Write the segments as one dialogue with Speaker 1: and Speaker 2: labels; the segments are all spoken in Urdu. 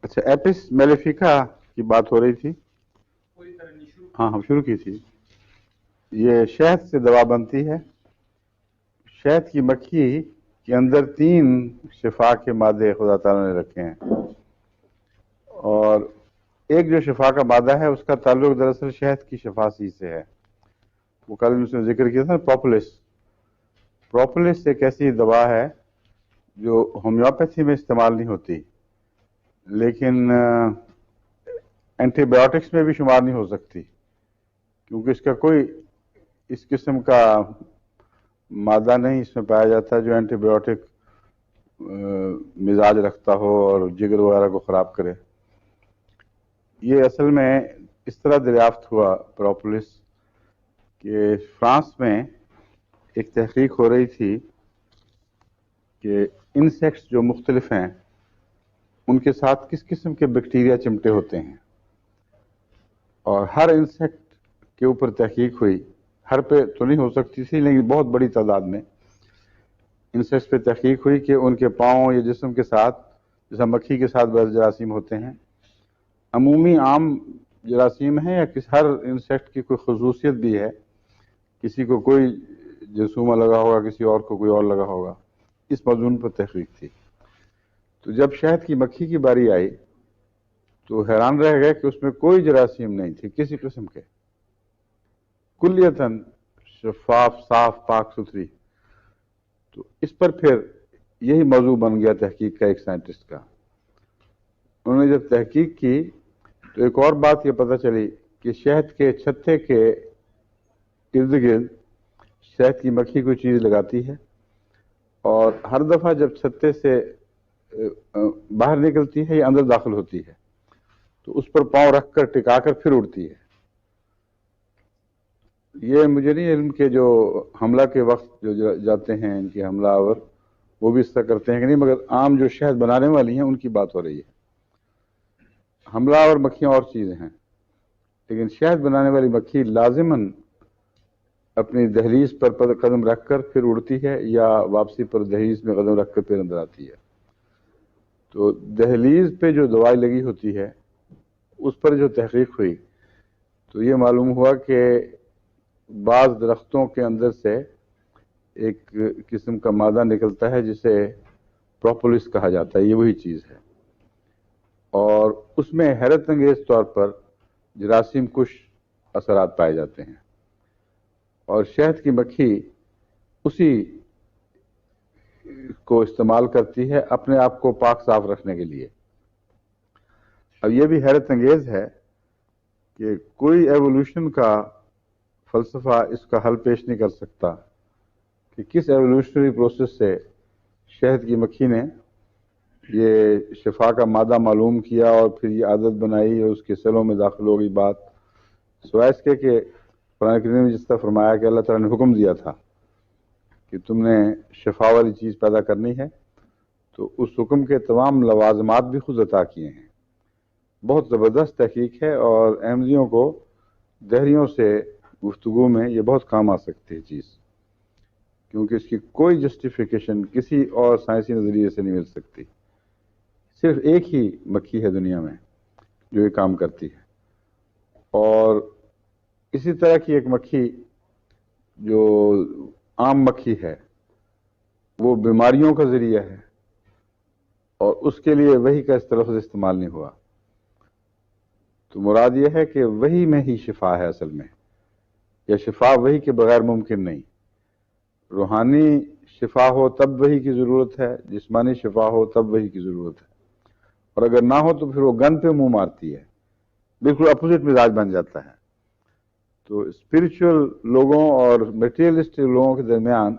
Speaker 1: اچھا، ایپس میلیفیکا کی بات ہو رہی تھی. ہاں ہم شروع کی تھی. یہ شہد سے دوا بنتی ہے. شہد کی مکھی کے اندر 3 شفا کے مادے خدا تعالیٰ نے رکھے ہیں، اور ایک جو شفا کا مادہ ہے اس کا تعلق دراصل شہد کی شفاسی سے ہے. وہ کل اس نے ذکر کیا تھا پروپولس. پروپولس ایک ایسی دوا ہے جو ہومیوپیتھی میں استعمال نہیں ہوتی، لیکن اینٹی بایوٹکس میں بھی شمار نہیں ہو سکتی، کیونکہ اس کا کوئی اس قسم کا مادہ نہیں اس میں پایا جاتا جو اینٹی بایوٹک مزاج رکھتا ہو اور جگر وغیرہ کو خراب کرے. یہ اصل میں اس طرح دریافت ہوا پروپولس کہ فرانس میں ایک تحقیق ہو رہی تھی کہ انسیکٹس جو مختلف ہیں ان کے ساتھ کس قسم کے بیکٹیریا چمٹے ہوتے ہیں، اور ہر انسیکٹ کے اوپر تحقیق ہوئی. ہر پہ تو نہیں ہو سکتی تھی لیکن بہت بڑی تعداد میں انسیکٹس پہ تحقیق ہوئی کہ ان کے پاؤں یا جسم کے ساتھ، جیسا مکھی کے ساتھ بعض جراثیم ہوتے ہیں، عمومی عام جراثیم ہیں یا ہر انسیکٹ کی کوئی خصوصیت بھی ہے، کسی کو کوئی جرثومہ لگا ہوگا، کسی اور کو کوئی اور لگا ہوگا. اس مضمون پر تحقیق تھی. تو جب شہد کی مکھی کی باری آئی تو حیران رہ گئے کہ اس میں کوئی جراثیم نہیں تھی کسی قسم کے، کلیتاً شفاف، صاف، پاک ستھری. تو اس پر پھر یہی موضوع بن گیا تحقیق کا ایک سائنٹسٹ کا. انہوں نے جب تحقیق کی تو ایک اور بات یہ پتہ چلی کہ شہد کے چھتے کے ارد گرد شہد کی مکھی کوئی چیز لگاتی ہے، اور ہر دفعہ جب چھتے سے باہر نکلتی ہے یا اندر داخل ہوتی ہے تو اس پر پاؤں رکھ کر ٹکا کر پھر اڑتی ہے. یہ مجھے نہیں علم کہ جو حملہ کے وقت جو جاتے ہیں ان کے حملہ آور وہ بھی اس طرح کرتے ہیں کہ نہیں، مگر عام جو شہد بنانے والی ہیں ان کی بات ہو رہی ہے. حملہ آور مکھیاں اور چیزیں ہیں، لیکن شہد بنانے والی مکھی لازماً اپنی دہلیز پر قدم رکھ کر پھر اڑتی ہے یا واپسی پر دہلیز میں قدم رکھ کر پھر اندر آتی ہے. تو دہلیز پہ جو دوائی لگی ہوتی ہے اس پر جو تحقیق ہوئی تو یہ معلوم ہوا کہ بعض درختوں کے اندر سے ایک قسم کا مادہ نکلتا ہے جسے پروپولس کہا جاتا ہے. یہ وہی چیز ہے، اور اس میں حیرت انگیز طور پر جراثیم کش اثرات پائے جاتے ہیں، اور شہد کی مکھی اسی کو استعمال کرتی ہے اپنے آپ کو پاک صاف رکھنے کے لیے. اب یہ بھی حیرت انگیز ہے کہ کوئی ایوولوشن کا فلسفہ اس کا حل پیش نہیں کر سکتا کہ کس ایوولوشنری پروسیس سے شہد کی مکھی نے یہ شفا کا مادہ معلوم کیا اور پھر یہ عادت بنائی اور اس کے سیلوں میں داخل ہو گئی. بات سوائے اس کے کہ قرآن کریم نے جس طرح فرمایا کہ اللہ تعالیٰ نے حکم دیا تھا کہ تم نے شفا والی چیز پیدا کرنی ہے، تو اس حکم کے تمام لوازمات بھی خود عطا کیے ہیں. بہت زبردست تحقیق ہے، اور احمدیوں کو دہریوں سے گفتگو میں یہ بہت کام آ سکتی ہے چیز، کیونکہ اس کی کوئی جسٹیفیکیشن کسی اور سائنسی نظریے سے نہیں مل سکتی. صرف ایک ہی مکھی ہے دنیا میں جو یہ کام کرتی ہے، اور اسی طرح کی ایک مکھی جو عام مکھی ہے وہ بیماریوں کا ذریعہ ہے، اور اس کے لیے وحی کا اس طرف سے استعمال نہیں ہوا. تو مراد یہ ہے کہ وحی میں ہی شفا ہے اصل میں، یا شفا وحی کے بغیر ممکن نہیں. روحانی شفا ہو تب وحی کی ضرورت ہے، جسمانی شفا ہو تب وحی کی ضرورت ہے، اور اگر نہ ہو تو پھر وہ گن پہ منہ مارتی ہے، بالکل اپوزٹ مزاج بن جاتا ہے. تو اسپرچل لوگوں اور میٹیریلسٹک لوگوں کے درمیان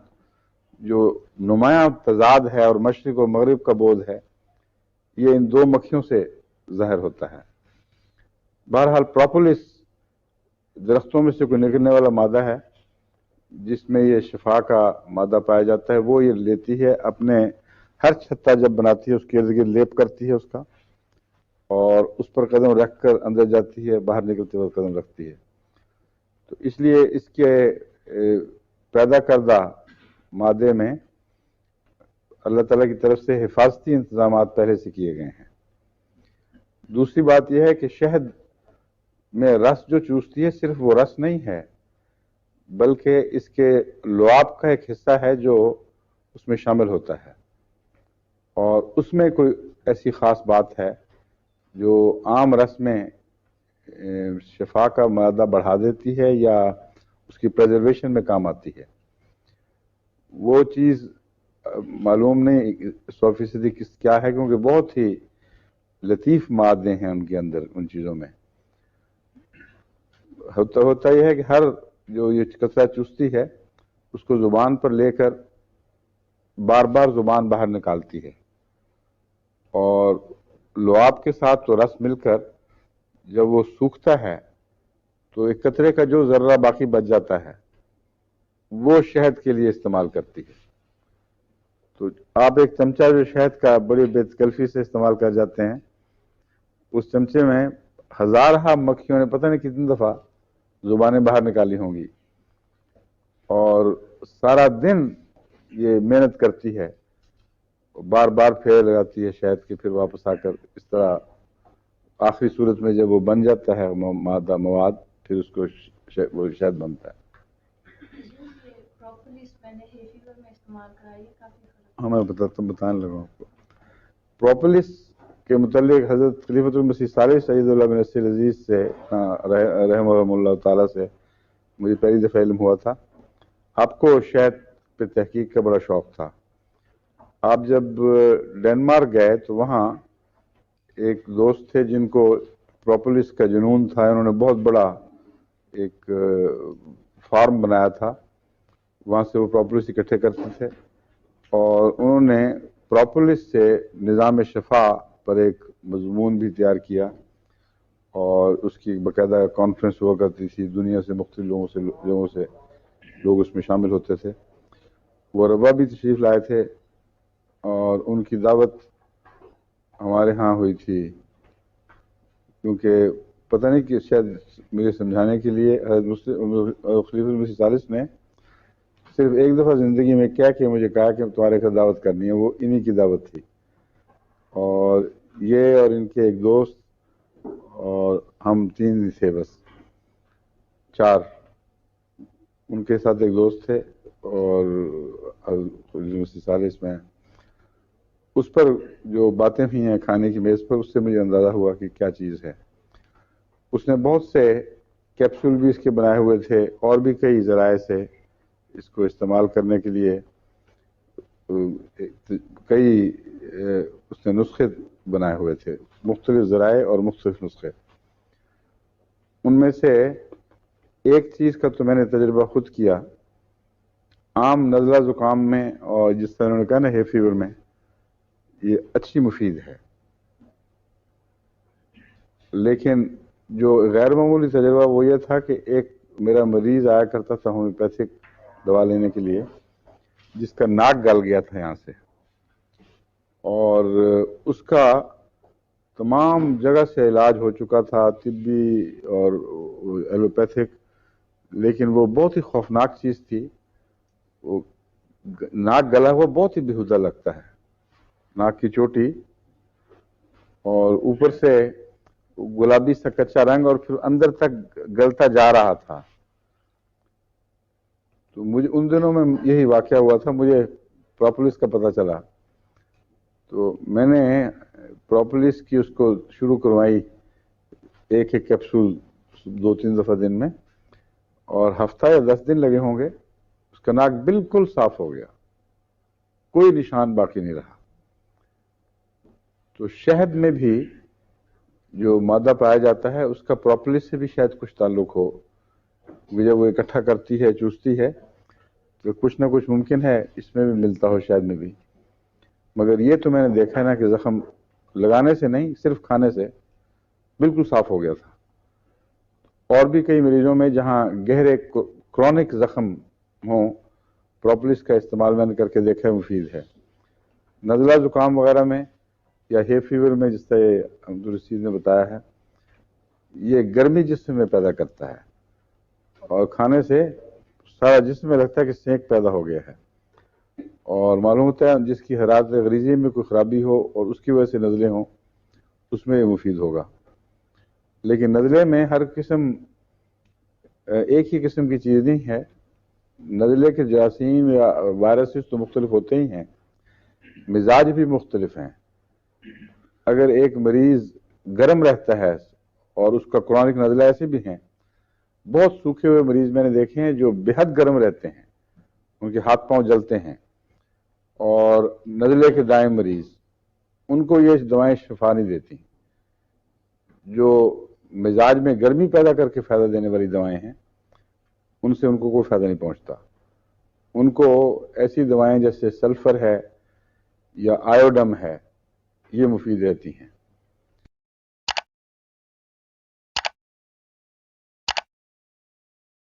Speaker 1: جو نمایاں تضاد ہے اور مشرق و مغرب کا بودھ ہے، یہ ان 2 مکھیوں سے ظاہر ہوتا ہے. بہرحال پروپولس درختوں میں سے کوئی نکلنے والا مادہ ہے جس میں یہ شفا کا مادہ پایا جاتا ہے. وہ یہ لیتی ہے اپنے ہر چھتا جب بناتی ہے اس کے ارد گرد لیپ کرتی ہے اس کا، اور اس پر قدم رکھ کر اندر جاتی ہے، باہر نکلتے وقت قدم رکھتی ہے. تو اس لیے اس کے پیدا کردہ مادے میں اللہ تعالیٰ کی طرف سے حفاظتی انتظامات پہلے سے کیے گئے ہیں. دوسری بات یہ ہے کہ شہد میں رس جو چوستی ہے صرف وہ رس نہیں ہے، بلکہ اس کے لعاب کا ایک حصہ ہے جو اس میں شامل ہوتا ہے، اور اس میں کوئی ایسی خاص بات ہے جو عام رس میں شفا کا مادہ بڑھا دیتی ہے یا اس کی پریزرویشن میں کام آتی ہے، وہ چیز معلوم نہیں 100% کیا ہے، کیونکہ بہت ہی لطیف مادے ہیں ان کے اندر، ان چیزوں میں ہوتا یہ ہے کہ ہر جو یہ کچرا چوستی ہے اس کو زبان پر لے کر بار بار زبان باہر نکالتی ہے، اور لعاب کے ساتھ تو رس مل کر جب وہ سوکھتا ہے تو ایک قطرے کا جو ذرہ باقی بچ جاتا ہے وہ شہد کے لیے استعمال کرتی ہے۔ تو آپ ایک چمچہ جو شہد کا بڑی بے تکلفی سے استعمال کر جاتے ہیں، اس چمچے میں ہزارہ مکھیوں نے پتہ نہیں کتنی دفعہ زبانیں باہر نکالی ہوں گی، اور سارا دن یہ محنت کرتی ہے، بار بار پھیر لگاتی ہے شہد کے، پھر واپس آ کر اس طرح آخری صورت میں جب وہ بن جاتا ہے مواد، پھر اس کو وہ شہد بنتا ہے۔ ہاں میں بتانے لگا آپ کو۔ پروپولس کے متعلق حضرت خلیفۃ المسیح ثالث سید اللہ بن نصیر العزیز سے رحمہ اللہ تعالیٰ سے مجھے پہلی دفعہ علم ہوا تھا۔ آپ کو شہد پہ تحقیق کا بڑا شوق تھا۔ آپ جب ڈنمارک گئے تو وہاں ایک دوست تھے جن کو پروپولس کا جنون تھا، انہوں نے بہت بڑا ایک فارم بنایا تھا، وہاں سے وہ پروپولس اکٹھے کرتے تھے، اور انہوں نے پروپولس سے نظام شفا پر ایک مضمون بھی تیار کیا، اور اس کی باقاعدہ کانفرنس ہوا کرتی تھی، دنیا سے مختلف لوگوں سے لوگ اس میں شامل ہوتے تھے۔ وہ ربا بھی تشریف لائے تھے، اور ان کی دعوت ہمارے ہاں ہوئی تھی، کیونکہ پتہ نہیں کہ شاید مجھے سمجھانے کے لیے خلیفۃ المسیح ثالث نے صرف ایک دفعہ زندگی میں کیا کہ مجھے کہا کہ تمہارے گھر دعوت کرنی ہے، وہ انہی کی دعوت تھی، اور یہ اور ان کے ایک دوست اور ہم 3 تھے، بس 4، ان کے ساتھ ایک دوست تھے، اور مسیح ثالث میں اس پر جو باتیں ہوئی ہیں کھانے کی میز پر، اس سے مجھے اندازہ ہوا کہ کیا چیز ہے۔ اس نے بہت سے کیپسول بھی اس کے بنائے ہوئے تھے، اور بھی کئی ذرائع سے اس کو استعمال کرنے کے لیے کئی اس نے نسخے بنائے ہوئے تھے، مختلف ذرائع اور مختلف نسخے۔ ان میں سے ایک چیز کا تو میں نے تجربہ خود کیا، عام نزلہ زکام میں، اور جس طرح انہوں نے کہا نا ہے فیور میں، یہ اچھی مفید ہے، لیکن جو غیر معمولی تجربہ وہ یہ تھا کہ ایک میرا مریض آیا کرتا تھا ہومیوپیتھک دوا لینے کے لیے، جس کا ناک گل گیا تھا یہاں سے، اور اس کا تمام جگہ سے علاج ہو چکا تھا، طبی اور ایلوپیتھک، لیکن وہ بہت ہی خوفناک چیز تھی۔ وہ ناک گلا ہوا بہت ہی بےہودہ لگتا ہے، ناک کی چوٹی، اور اوپر سے گلابی سا کچا رنگ، اور پھر اندر تک گلتا جا رہا تھا۔ تو مجھے ان دنوں میں یہی واقعہ ہوا تھا، مجھے پروپولس کا پتہ چلا، تو میں نے پروپولس کی اس کو شروع کروائی، ایک کیپسول 2-3 دفعہ دن میں، اور ہفتہ یا 10 دن لگے ہوں گے، اس کا ناک بالکل صاف ہو گیا، کوئی نشان باقی نہیں رہا۔ تو شہد میں بھی جو مادہ پایا جاتا ہے اس کا پروپولس سے بھی شاید کچھ تعلق ہو، جب وہ اکٹھا کرتی ہے، چوستی ہے، تو کچھ نہ کچھ ممکن ہے اس میں بھی ملتا ہو، شاید میں بھی۔ مگر یہ تو میں نے دیکھا نا کہ زخم لگانے سے نہیں، صرف کھانے سے بالکل صاف ہو گیا تھا۔ اور بھی کئی مریضوں میں جہاں گہرے کرونک زخم ہوں، پروپولس کا استعمال میں نے کر کے دیکھا، مفید ہے۔ نزلہ زکام وغیرہ میں یا ہے فیور میں، جس طرح عبدالرشید نے بتایا ہے، یہ گرمی جسم میں پیدا کرتا ہے، اور کھانے سے سارا جسم میں لگتا ہے کہ سینک پیدا ہو گیا ہے، اور معلوم ہوتا ہے جس کی حرارت غریزی میں کوئی خرابی ہو اور اس کی وجہ سے نزلے ہوں، اس میں یہ مفید ہوگا. لیکن نزلے میں ہر قسم ایک ہی قسم کی چیز نہیں ہے. نزلے کے جراثیم یا وائرسز تو مختلف ہوتے ہی ہیں، مزاج بھی مختلف ہیں. اگر ایک مریض گرم رہتا ہے اور اس کا کرونک نزلہ ایسے بھی ہیں، بہت سوکھے ہوئے مریض میں نے دیکھے ہیں جو بے حد گرم رہتے ہیں، ان کے ہاتھ پاؤں جلتے ہیں، اور نزلے کے دائم مریض، ان کو یہ دوائیں شفا نہیں دیتی. جو مزاج میں گرمی پیدا کر کے فائدہ دینے والی دوائیں ہیں، ان سے ان کو کوئی فائدہ نہیں پہنچتا. ان کو ایسی دوائیں جیسے سلفر ہے یا آیوڈم ہے، یہ مفید رہتی ہیں.